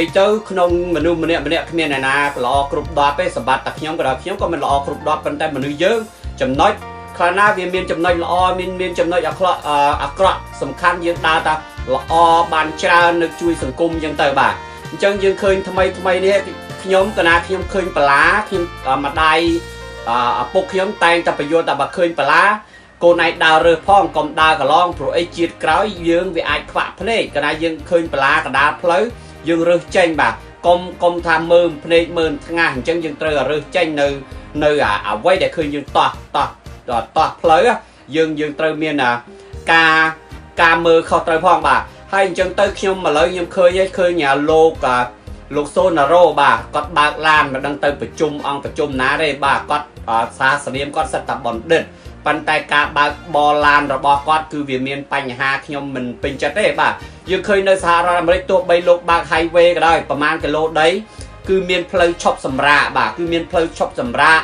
ទៅក្នុងមនុស្សម្នាក់គ្មានអ្នកណាល្អគ្រប់ដប់ទេសម្បត្តិតែខ្ញុំក៏ដល់ខ្ញុំក៏មិនល្អគ្រប់ដប់ប៉ុន្តែមនុស្សយើងចំណុចខ្លះណាវាមានចំណុចល្អមានចំណុចអាក្រក់សំខាន់យើងដើរតាល្អបានច្រើននៅជួយសង្គមអញ្ចឹងទៅបាទអញ្ចឹងយើងឃើញថ្មីនេះខ្ញុំកណាខ្ញុំឃើញបលាខ្ញុំម្ដាយឪពុកខ្ញុំតែងតែបញ្យល់តែបើឃើញបលាកូនឯងដើររើសផងកុំដើរកន្លងព្រោះអីជាតិក្រោយយើងវាអាចខ្វាក់ភ្នែកកណាយើងឃើញបលាកដាលផ្លូវយើងរើសចេញបាទកុំថាមើលភ្នែកមើលថ្ងាសអញ្ចឹងយើងត្រូវរើសចេញនៅអ្វីដែលឃើញយើងតោះផ្លូវយើងត្រូវមានការមើលខុសត្រូវផងបាទហើយអញ្ចឹងទៅខ្ញុំឥឡូវខ្ញុំឃើញលោកសូណារ៉ូបាទគាត់បើកឡានមិនដឹងទៅប្រជុំអង្គប្រជុំណាទេបាទគាត់សាសនាគាត់សិតតែបណ្ឌិតប៉ុន្តែការបើកបរឡានរបស់គាត់គឺវាមានបញ្ហាខ្ញុំមិនពេញចិត្តទេបាទយើងឃើញនៅសហរដ្ឋអាមេរិកទោះបីលោកបើក highway ក៏ដោយប្រហែលគីឡូដីគឺមានផ្លូវឈប់សម្រាកបាទគឺមានផ្លូវឈប់សម្រាក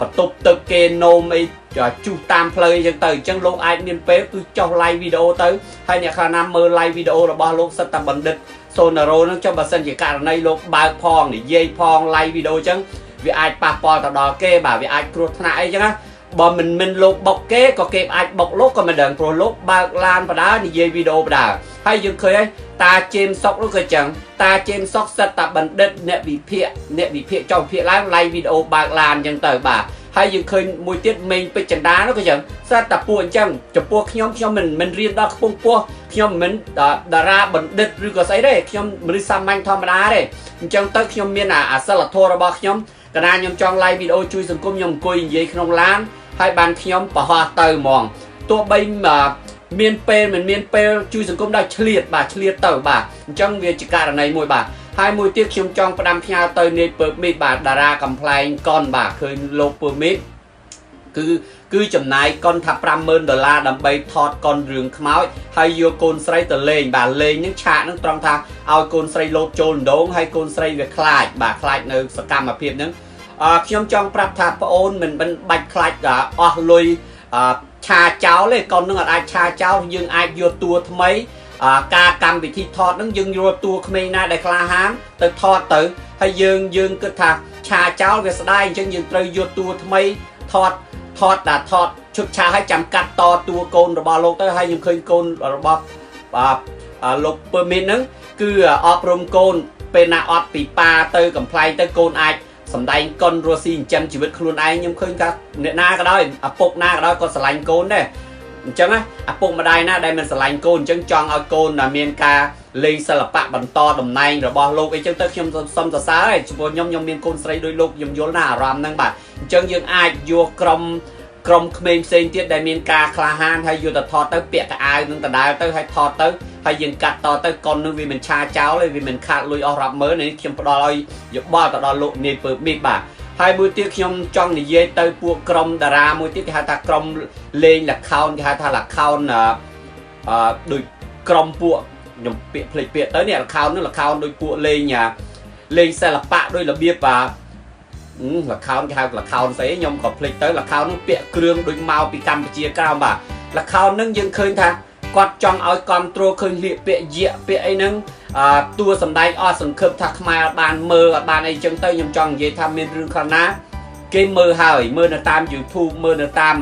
បន្ទប់ទឹកគេណូមអីជុះតាមផ្លូវអញ្ចឹងទៅអញ្ចឹងលោកអាចមានពេលគឺចុះ live វីដេអូទៅហើយអ្នកខ្លះណាមើល live វីដេអូរបស់លោកសិតតែបណ្ឌិតសូណារ៉ូនឹងចុះបើសិនជាករណីលោកបើកផងនិយាយផង live វីដេអូអញ្ចឹងវាអាចប៉ះពាល់ទៅដល់គេបាទវាអាចគ្រោះថ្នាក់អីចឹងណាបើមិនលោកបុកគេក៏គេអាចបុកលោកក៏មិនដឹងព្រោះលោកបើកឡានបដានិយាយវីដេអូបដាហើយយើងឃើញហើយតាជេមសុកនោះក៏ចឹងតាជេមសុកសិតតែបណ្ឌិតអ្នកវិភាគចុះវិភាគឡើង live វីដេអូបើកឡានអញ្ចឹងទៅបាទហើយយើងឃើញមួយទៀតមេងពេជ្រចន្ទានោះក៏ចឹងសិតតែពួកអញ្ចឹងចំពោះខ្ញុំមិនរៀនដល់ខ្ពង់ខ្ពស់ខ្ញុំមិនតារាបណ្ឌិតឬក៏ស្អីទេខ្ញុំមនុស្សសាមញ្ញធម្មតាទេអញ្ចឹងទៅខ្ញុំមានអាសិលធម៌របស់ខ្ញុំកាលណាខ្ញុំចង់ live វីដេអូជួយសង្គមខ្ញុំអង្គុយនិយាយក្នុងឡានហើយបានខ្ញុំបរោះទៅហ្មងទោះបីមានពេលមិនមានពេលជួយសង្គមដល់ឆ្លៀតទៅបាទអញ្ចឹងវាជាករណីមួយបាទហើយមួយទៀតខ្ញុំចង់ផ្ដាំផ្ញើទៅនាយពើមីតបាទតារាកំ pl ែងកុនបាទឃើញលោកពើមីតគឺចំណាយកុនថា$50,000ដើម្បីថតកុនរឿងខ្មោចហើយយកកូនស្រីទៅលេងបាទលេងនឹងឆាកនឹងត្រង់ថាឲ្យកូនស្រីលោតចូលដងហើយកូនស្រីវាខ្លាចនៅសកម្មភាពហ្នឹងខ្ញុំចង់ប្រាប់ថាប្អូនមិនបាច់ខ្លាចអស់លុយឆាចោលទេកូននឹងអាចឆាចោលយើងអាចយកតួថ្មីការកម្មវិធីថតនឹងយើងយកតួក្មេងណាដែលក្លាហានទៅថតទៅហើយយើងគិតថាឆាចោលវាស្ដាយអញ្ចឹងយើងត្រូវយកតួថ្មីថតឈុតឆាឲ្យចាំកាត់តតួកូនរបស់លោកទៅហើយខ្ញុំឃើញកូនរបស់លោកពើមីនហ្នឹងគឺអប់រំកូនពេលណាអត់ពីប៉ាទៅកំ pl ែងទៅកូនអាចសំដែងកុនរស់ស៊ីចិញ្ចឹមជីវិតខ្លួនឯងខ្ញុំឃើញថាអ្នកណាក៏ដោយឪពុកណាក៏ដោយក៏ស្រឡាញ់កូនដែរអញ្ចឹងណាឪពុកម្ដាយណាដែលមិនស្រឡាញ់កូនអញ្ចឹងចង់ឲ្យកូនមានការលេងសិល្បៈបន្តតំណែងរបស់លោកអីចឹងទៅខ្ញុំសុំសរសើរហើយចំពោះខ្ញុំមានកូនស្រីដោយលោកខ្ញុំយល់ណាអារម្មណ៍ហ្នឹងបាទអញ្ចឹងយើងអាចយកក្រុមក្មេងផ្សេងទៀតដែលមានការក្លាហានហើយយកទៅថតទៅពាក់កៅអៅនឹងដដែលទៅហើយថតទៅហើយយើងកាត់តទៅកុននឹងវាមិនឆាចោលទេវាមិនខាតលុយអស់$10,000នេះខ្ញុំផ្ដល់ឲ្យយោបល់ទៅដល់លោកនាយពើមីតបាទហើយមួយទៀតខ្ញុំចង់និយាយទៅពួកក្រុមតារាមួយទៀតគេហៅថាក្រុមលេងល្ខោនគេហៅថាល្ខោនដូចក្រុមពួកខ្ញុំពាក្យភ្លេចពាក្យទៅនេះល្ខោននឹងល្ខោនដូចពួកលេងសិល្បៈដោយរបៀបល្ខោនគេហៅល្ខោនស្អីខ្ញុំក៏ភ្លេចទៅល្ខោននឹងពាក់គ្រឿងដូចមកពីកម្ពុជាក្រោមបាទល្ខោននឹងយើងឃើញថាគាត់ចង់ឲ្យគ្រប់គ្រងឃើញលៀកពាក្យយៈពាក្យអីហ្នឹងតួសម្ដែងអស់សង្ឃឹមថាខ្មែរអត់បានមើលអត់បានអីចឹងទៅខ្ញុំចង់និយាយថាមានរឿងខ្លះណាគេមើលហើយមើលនៅតាម YouTube មើលនៅតាម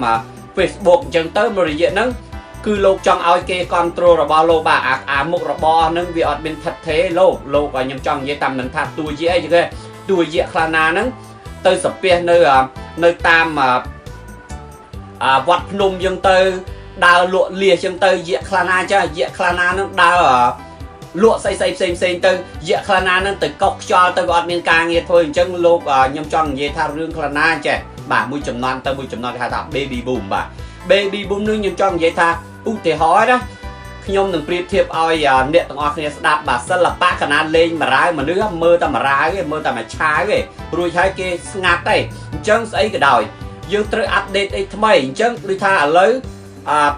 Facebook អញ្ចឹងទៅមួយរយៈហ្នឹងគឺលោកចង់ឲ្យគេគ្រប់គ្រងរបស់លោកបាទអាមុខរបរហ្នឹងវាអត់មានថិតថេរលោកខ្ញុំចង់និយាយតាមមិនថាតួយៈអីចឹងទេតួយៈខ្លះណាហ្នឹងទៅសាពះនៅតាមវត្តភ្នំចឹងទៅដើរលក់លៀសចឹងទៅយៈខ្លះណាចាយៈខ្លះណានឹងដើរលក់ផ្សេងទៅយៈខ្លះណានឹងទៅកុកខ្យល់ទៅក៏អត់មានការងារធ្វើអញ្ចឹងលោកខ្ញុំចង់និយាយថារឿងខ្លះណាចេះបាទមួយចំនួនទៅមួយចំណុចគេហៅថា baby boom បាទ baby boom នឹងខ្ញុំចង់និយាយថាឧទាហរណ៍ណាខ្ញុំនឹងប្រៀបធៀបឲ្យអ្នកទាំងអស់គ្នាស្ដាប់បាទសិល្បៈកណាលេងបារាវមនុស្សមើលតែបារាវទេមើលតែមួយឆាវទេរួចហើយគេស្ងាត់ទេអញ្ចឹងស្អីក៏ដោយយើងត្រូវអាប់ដេតអីថ្មីអញ្ចឹងដូចថាឥឡូវ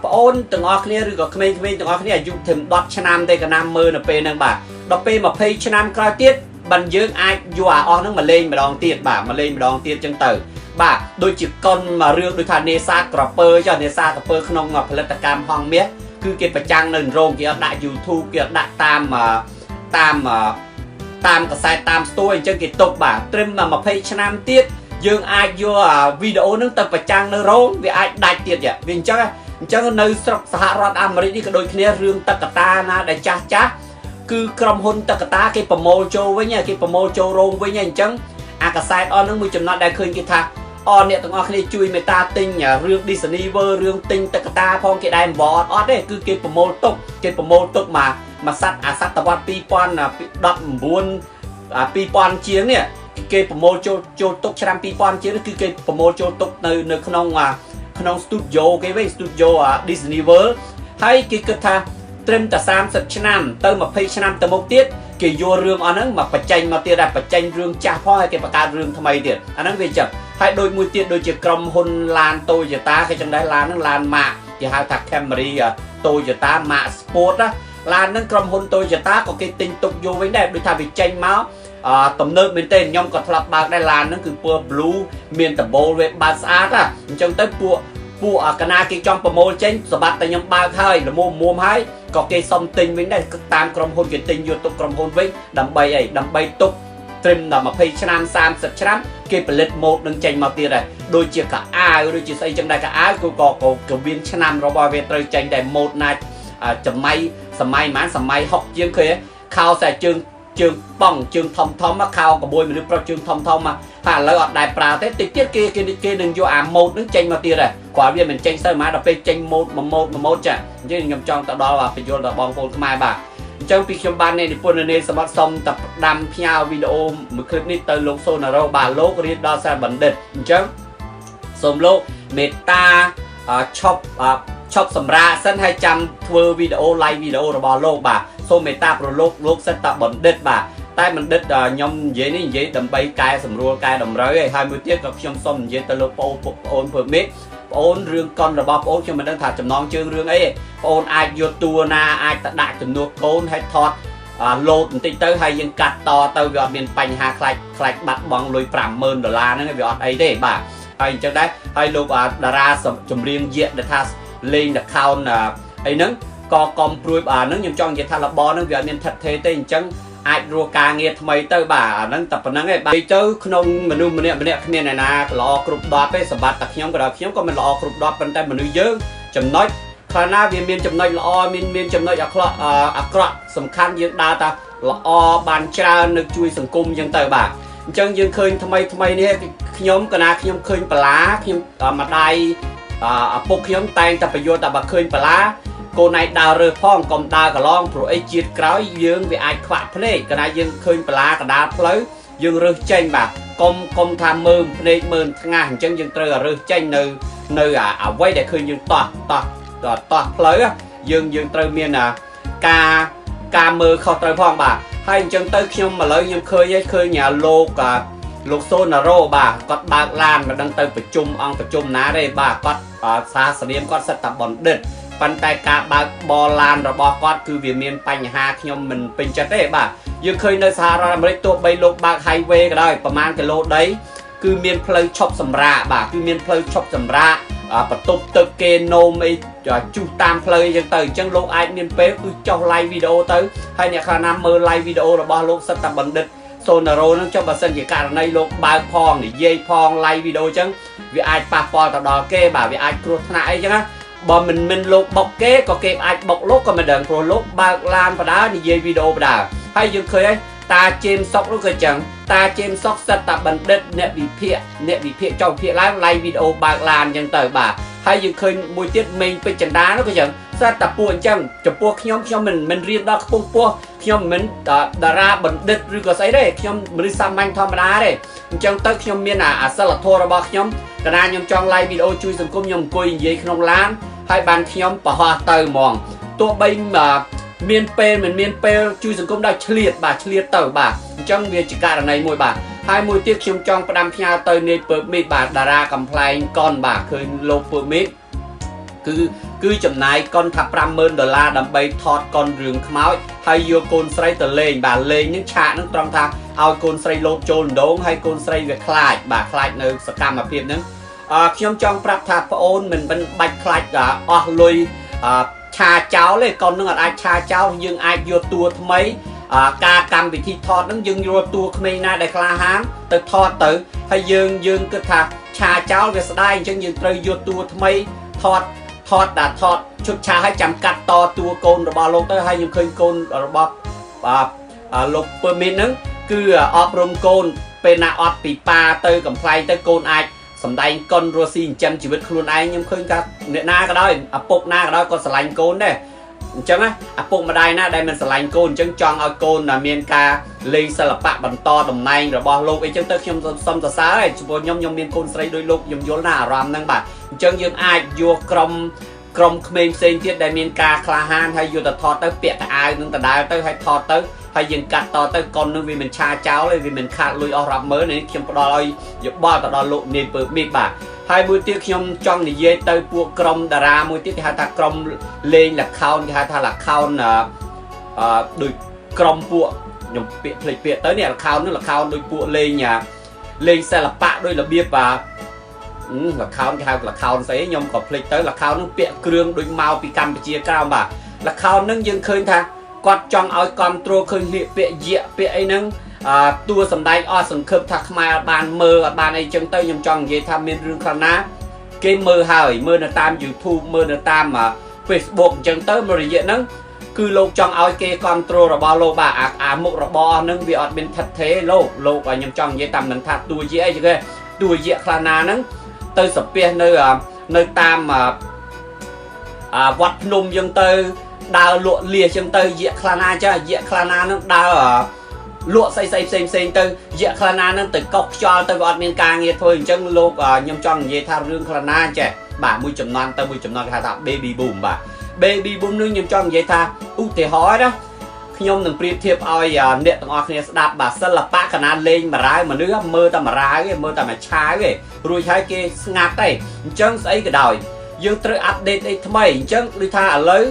ប្អូនទាំងអស់គ្នាឬក៏ក្មេងៗទាំងអស់គ្នាអាយុถึง10ឆ្នាំទេកណាមើលនៅពេលហ្នឹងបាទដល់ពេល20ឆ្នាំក្រោយទៀតបានយើងអាចយកអស់ហ្នឹងមកលេងម្ដងទៀតបាទមកលេងម្ដងទៀតចឹងទៅបាទដូចជាកុនមករឿងដូចថានេសាទក្រពើចុះនេសាទក្រពើក្នុងផលិតកម្មហងមាសគឺគេប្រចាំងនៅរោងគេអត់ដាក់ YouTube គេអត់ដាក់តាម tam cả sai tam tôi chân cái tục bà trim mà phê năm tiết dương ai vô video nâng tập và trang nơi rốn vì ai đại tiết vậy vì chắc nơi xã Rod America đi cái đôi kia rương tất cả ta na để chát cứ cầm hôn tất cả ta cái promo show với nha cái promo show rôn với nha chẳng cả sai on nó mười chấm nó đại khơi cái thằng on nè tụi nó khi chui người ta tinh nhà rương Disney World rương tinh tất cả ta phong cái đài bò on đấy cứ cái promo tục mà sát tập quan pi quan là đập buôn pi quan chiến nè cái promo show tục trăm pi quan chiến cứ cái promo show tục nơi không studio cái với studio Disney World hay cái thằng trim ta sam sạch năm tới mà phê năm tới một tiết cái vô rương anh ấy mà phải tranh mà tiệt là phải tranh rương cha phó hay cái bạc ca rương tham ấy tiệt anh ấy về chậm hai đôi mũi tiệt đôi chỉ cầm hôn lan tôi giờ ta cái trong đấy lan nó lan mạ thì hai thằng Camry tôi giờ ta mạ sport á lan nó cầm hôn tôi giờ ta có cái tinh tục vô vấn đề đôi thằng bị tranh máu tầm nơi bên tên nhom còn lập bạc đây lan nó cứ pua blue miền tập ball về ba sát á trong tới pua ở Canada cái trong promo tranh số bạc tay nhom ba thôi là mua hai có cái song tinh với này tam cầm hôn cái tinh vô tục cầm hôn với đầm bay tục trim là mà phê năm sam sạch năm cái plate một nâng tranh màu tiền này đôi chia cả ai đôi chia xây trong đây cả ai cô có viên năm rồi bao về tới tranh này một này chấm may mán học chương khế khao sẽ chương bong chương thông mà khao có bôi mình được pro chương thông mà hà lợi ọt đại pra thế tiết kia đừng vô một nâng tranh màu tiền này quả viên mình tranh sơ má đập phê tranh một chả chứ nhầm trong tạo đó là phải vô là bong phôn mai bà trong video ban này thì phun nên sẽ bắt xong tập đam theo video một clip này từ lông xô nào đâu bà lô có đi đo xa vấn đề chứ xong lô meta chop sầm ra sân 200 thưa video live video rồi bà lô bà xong meta pro lô sẽ tập vấn đề bà tay mình đứt nhom dễ này dễ đầm bay cài sầm rùa cài đầm rơi 20 tiết gặp trong xong dễ từ lô ôn permit ôn rương con rồi bao ôn cho mình đang thả chấm non chương rương ấy ôn ai vô tua na ai ta đại chấm nuốt ôn hay thọt lột tí tới hay dân cắt to tới gọi miền Pành hà khai bắt bằng lùi $50,000 nữa cái ấy đấy bà hay cho đấy hay lúc đà ra chấm riêng diện để tha lên được account ấy nứng có proof nứng nhưng trong diện tha là bò nứng việc miền thật thế tên chân ai rùa ca nghe thay tới bà nâng tập nâng ấy bà tới không mình nè miền này na lo group đọt ấy sập bát tạc nhóm cái đó nhóm có mình lo group đọt bên tay mình dơ chấm nói khả năng vì miền chấm nói lo miền chấm nói akra sầm khăn dương đa ta lo bàn tra nước chui sừng cung dương tới bà chân dương khơi thay nè nhóm cái na nhóm khơi bà lá nhóm mặt đai bốc nhóm tay ta phải vô ta bà khơi bà lá cô này đào rơi phong còn đào cả lon pro ấy chiết cáo dương vì ai khoạ thế cái này dương khơi bà cả đá lấy dương rơi tranh bà công tham mơ này mơn ngang chân dương trời rơi tranh nơi quay để khơi dương toa lấy dương trời miền ca mơ không trời phong bà hai chân tới khi mà lấy nhưng khơi nhà lô cả lục xô nà rô bà có bạc lan mà đang tới phải chung ná đây bà có xa sở điểm có sẽ tập bọn địch bàn tay cả bà bò lan rồi bò con cứ vì miền Pành hà khi mình bình chất đấy bà dương khơi nơi xa ra mới tụi bay lô bạc highway cái đóประมาณcái lô đấy cứ miền plei chop sầm ra bà cứ miền plei chop sầm ra bắt tục tự kê nôm ấy chu tam plei chẳng tới chẳng lô ai miền pé cứ cho like video tới hay nhà khả năng mơ like video rồi bò lô sẽ tập bọn địch Sonaro nó cho bà sân chỉ cả này lô ba phong để dây phong like video chẳng vì ai pa po tao đo kê bà vì ai crush nãy chẳng á bà mình lô bọc kế có kê ai bọc lốt còn mình đừng pro lốt ba lan và đá đi dây video bà đà hay dương khơi ấy ta chêm sóc lúc cơ chẳng ta chêm sóc sẽ tập bản đất nè bị phiệ trong phiệ lái like video ba lan chẳng tới bà hay dương khơi mùi tiết mình bị chân đá nó cơ chẳng sẽ tập buồn chẳng chụp buộc nhóm mình riêng đó không buộc nhóm mình đã ra bản đất rồi có xảy đấy nhóm mình xăm anh thom đá đấy chẳng tới nhóm miền sẽ là thua ra bao nhóm cả na nhóm trong like video chui sừng cung nhóm cùi gì không lán hai bàn nhóm bà hoa tờ mòn tụi bay mà miền P chui sừng cung đã liệt tờ bà trong việc chỉ cả này mùi bà hai mùi tiếc trong trong đam theo tờ này permit bà đã ra complain con bà khơi lô permit cứ chấm này con thập $50,000 đâm bay thọt con rừng máu hay vô con sấy từ lên bà lên những chạ nó trong thang ao con sấy lô trôn đốn hay con sấy về khai bà khai nơi sạc cam mà phiền nữa khi trong prap tháp ôn mình bên bạch khai lùi cha cháu lên con nó ai cha cháu nhưng ai vô tua mấy ការកម្មវិធីថតហ្នឹងយើងយកតួក្មេងណាដែលក្លាហានទៅថតទៅហើយយើងគិតថាឆាចោលវាស្ដាយអញ្ចឹងយើងត្រូវយកតួថ្មីថតឈុតឆាឲ្យចាំកាត់តតួកូនរបស់លោកទៅហើយខ្ញុំឃើញកូនរបស់លោកពើមីនហ្នឹងគឺអប់រំកូនពេលណាអត់ពីប៉ាទៅកំ pl ៃទៅកូនអាចសំដែងកុនរស់ស៊ីចិញ្ចឹមជីវិតខ្លួនឯងខ្ញុំឃើញថាអ្នកណាក៏ដោយឪពុកណាក៏ដោយក៏ស្រឡាញ់កូនដែរអញ្ចឹងឪពុកម្ដាយណាដែលមិនស្រឡាញ់កូនអញ្ចឹងចង់ឲ្យកូនមានការលេងសិល្បៈបន្តតំណែងរបស់លោកអីចឹងទៅខ្ញុំសុំសរសើរហើយចំពោះខ្ញុំមានកូនស្រីដោយលោកខ្ញុំយល់ណាអារម្មណ៍ហ្នឹងបាទអញ្ចឹងយើងអាចយកក្រុមក្មេងផ្សេងទៀតដែលមានការក្លាហានហើយយកទៅថតទៅពាក់កៅអៅនឹងដដែលទៅហើយថតទៅហើយយើងកាត់តទៅកុននឹងវាមិនឆាចោលទេវាមិនខាតលុយអស់រាប់ម៉ឺននេះខ្ញុំផ្ដល់ឲ្យយោបល់ទៅដល់លោកនាយពើមីតបាទហើយមួយទៀតខ្ញុំចង់និយាយទៅពួកក្រុមតារាមួយទៀតគេហៅថាក្រុមលេងល្ខោនគេហៅថាល្ខោនដូចក្រុមពួកខ្ញុំពាក្យភ្លេចពាក្យទៅនេះល្ខោននឹងល្ខោនដូចពួកលេងសិល្បៈដោយរបៀបល្ខោនគេហៅល្ខោនស្អីខ្ញុំក៏ភ្លេចទៅល្ខោននឹងពាក់គ្រឿងដូចមកពីកម្ពុជាក្រោមបាទល្ខោននឹងយើងឃើញថាគាត់ចង់ឲ្យគ្រប់គ្រងឃើញពាក្យយៈពាក្យអីហ្នឹងតួសម្ដែងអស់សង្ឃឹមថាខ្មែរអត់បានមើលអត់បានអីចឹងទៅខ្ញុំចង់និយាយថាមានរឿងខ្លះណាគេមើលហើយមើលនៅតាម YouTube មើលនៅតាម Facebook អញ្ចឹងទៅមួយរយៈហ្នឹងគឺលោកចង់ឲ្យគេគ្រប់គ្រងរបស់លោកបាទអាមុខរបរហ្នឹងវាអត់មានថិតថេរលោកខ្ញុំចង់និយាយតាមនឹងថាតួយៈអីចឹងតួយៈខ្លះណាហ្នឹងទៅសាពះនៅតាមវត្តភ្នំចឹងទៅដើរលក់លាចឹងទៅយៈខ្លះណាចាយៈខ្លះណាហ្នឹងដើរលក់ផ្សេងទៅយៈខ្លះណាហ្នឹងទៅកុកខ្យល់ទៅវាអត់មានការងារធ្វើអញ្ចឹងលោកខ្ញុំចង់និយាយថារឿងខ្លះណាចេះបាទមួយចំនួនទៅមួយចំនួនគេហៅថា baby boom បាទ baby boom នឹងខ្ញុំចង់និយាយថាឧទាហរណ៍ណាខ្ញុំនឹងប្រៀបធៀបឲ្យអ្នកទាំងអស់គ្នាស្ដាប់បាទសិល្បៈកណាលេងបារាវមនុស្សមើលតែបារាវទេមើលតែមួយឆាវទេរួចហើយគេស្ងាត់ទេអញ្ចឹងស្អីក៏ដោយយើងត្រូវអាប់ដេតអីថ្មីអញ្ចឹងដូចថាឥឡូវ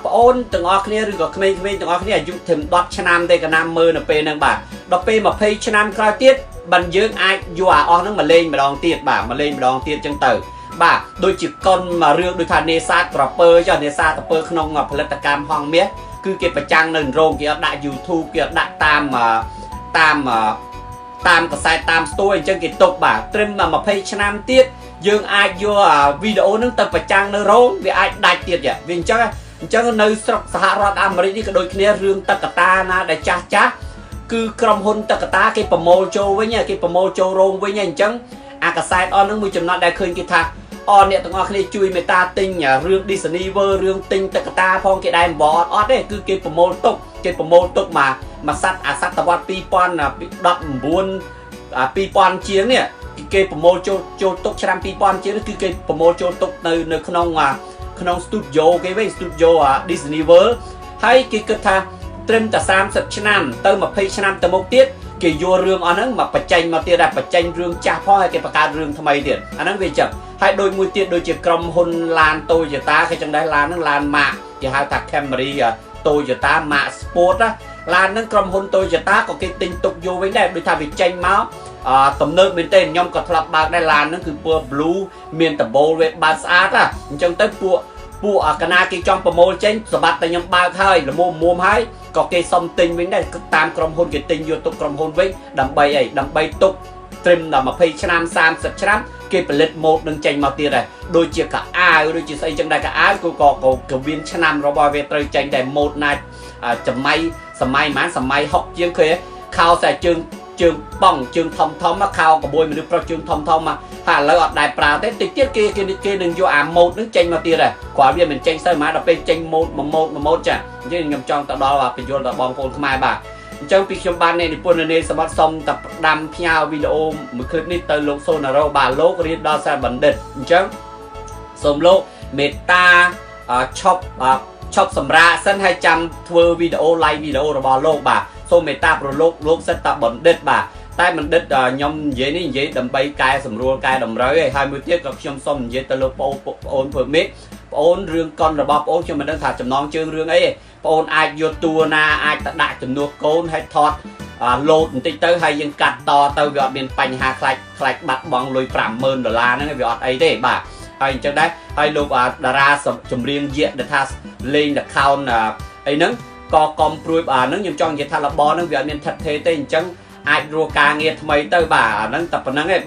ប្អូនទាំងអស់គ្នាឬក៏ក្មេងៗទាំងអស់គ្នាអាយុត្រឹម10ឆ្នាំទេកណាមើលនៅពេលហ្នឹងបាទដល់ពេល20ឆ្នាំក្រោយទៀតបានយើងអាចយកអាអស់ហ្នឹងមកលេងម្ដងទៀតបាទមកលេងម្ដងទៀតអញ្ចឹងទៅបាទដូចជាកុនមករឿងដូចថានេសាទក្រពើចុះនេសាទក្រពើក្នុងផលិតកម្មហងមាសគឺគេប្រចាំងនៅរោងគេអត់ដាក់ YouTube គេអត់ដាក់តាមកសែតតាមស្ទួយអញ្ចឹងគេទុកបាទត្រឹម20ឆ្នាំទៀតយើងអាចយកវីដេអូហ្នឹងទៅប្រចាំងនៅរោងវាអាចដាច់ទៀតវាអញ្ចឹងនៅស្រុកសហរដ្ឋអាមេរិកនេះក៏ដូចគ្នារឿងតកតាណាដែលចាស់គឺក្រុមហ៊ុនតកតាគេប្រមូលចូលវិញគេប្រមូលចូលរោងវិញអញ្ចឹងអាកាសែតអស់ហ្នឹងមួយចំណុចដែលឃើញគេថាអ្នកទាំងអស់គ្នាជួយមេត្តាទិញរឿង Disney World រឿងទិញតកតាផងគេដែរមិនអត់ទេគឺគេប្រមូលទុកមកសតវត្ស2019 2000ជាងនេះគេប្រមូលចូលទុកឆ្នាំ2000ជាងគឺគេប្រមូលចូលទុកនៅក្នុង studio គេវិញ studio Disney World ហើយគេគិតថាត្រឹមតែ30ឆ្នាំទៅ20ឆ្នាំទៅមុខទៀតគេយករឿងអស់ហ្នឹងមកបញ្ចេញមកទៀតដែរបញ្ចេញរឿងចាស់ផងហើយគេបង្កើតរឿងថ្មីទៀតអាហ្នឹងវាចឹងហើយដូចមួយទៀតដូចជាក្រុមហ៊ុនឡាន Toyota គេចឹងដែរឡានហ្នឹងឡាន Mark គេហៅថា Camry Toyota Mark Sport ណាឡានហ្នឹងក្រុមហ៊ុន Toyota ក៏គេទិញទុកយកវិញដែរដូចថាវាចេញមកទំនើបមែនទេខ្ញុំក៏ធ្លាប់បើកដែរឡានហ្នឹងគឺពណ៌ blue មានដបូលវាបើកស្អាតណាអញ្ចឹងទៅពួកកណាគេចង់ប្រមូលចេញសម្បត្តិតែខ្ញុំបើកហើយល្មមហើយក៏គេសុំទិញវិញដែរតាមក្រុមហ៊ុនគេទិញយកទុកក្រុមហ៊ុនវិញដើម្បីទុកត្រឹមដល់20ឆ្នាំ30ឆ្នាំគេផលិតម៉ូដនឹងចេញមកទៀតដែរដូចជាកៅអៅដូចជាស្អីចឹងដែរកៅអៅក៏មានឆ្នាំរបស់វាត្រូវចេញដែរម៉ូដណាសម័យសម័យ60ជាងគេខោតែជើងប៉ង់ជើងធំមកខោក្បួយមនុស្សប្រុសជើងធំមកហើយឥឡូវអត់ដែរប្រើទេតិចទៀតគេនឹងយកអាម៉ូដនឹងចេញមកទៀតដែរគ្រាន់វាមិនចេញទៅមកដល់ពេលចេញម៉ូដចាអញ្ចឹងខ្ញុំចង់ទៅដល់បញ្យល់ដល់បងប្អូនខ្មែរបាទអញ្ចឹងពីខ្ញុំបាននិពន្ធនាយសម្បត្តិសុំតែផ្ដាំផ្ញើវីដេអូមួយคลิปនេះទៅលោកសូណារ៉ូបាទលោករៀនដល់សាស្ត្របណ្ឌិតអញ្ចឹងសូមលោកមេត្តាឈប់សម្រាកសិនហើយចាំធ្វើវីដេអូ live វីដេអូរបស់លោកបាទសូមមេត្តាប្រលោកសិតតាបណ្ឌិតបាទតែបណ្ឌិតខ្ញុំនិយាយនេះនិយាយដើម្បីកែសម្រួលកែតម្រូវហើយមួយទៀតក៏ខ្ញុំសូមនិយាយទៅលោកបងប្អូនធ្វើមេបងអូនរឿងកុនរបស់បងអូនខ្ញុំមិនដឹងថាចំណងជើងរឿងអីទេបងអូនអាចយកតួណាអាចទៅដាក់ចំនួនកូនហើយថតលោតបន្តិចទៅហើយយើងកាត់តទៅវាអត់មានបញ្ហាខ្លាចបាត់បង់លុយ$50,000ហ្នឹងវាអត់អីទេបាទហើយអញ្ចឹងដែរហើយលោកតារាចម្រៀងយៈដែលថាលេង account អីហ្នឹង ក៏កុំព្រួយបាទហ្នឹងខ្ញុំចង់និយាយថារបរហ្នឹងវាអត់មានថិតថេរទេអញ្ចឹងអាចរកការងារថ្មីទៅបាទអាហ្នឹងតែប៉ុណ្្នឹងឯង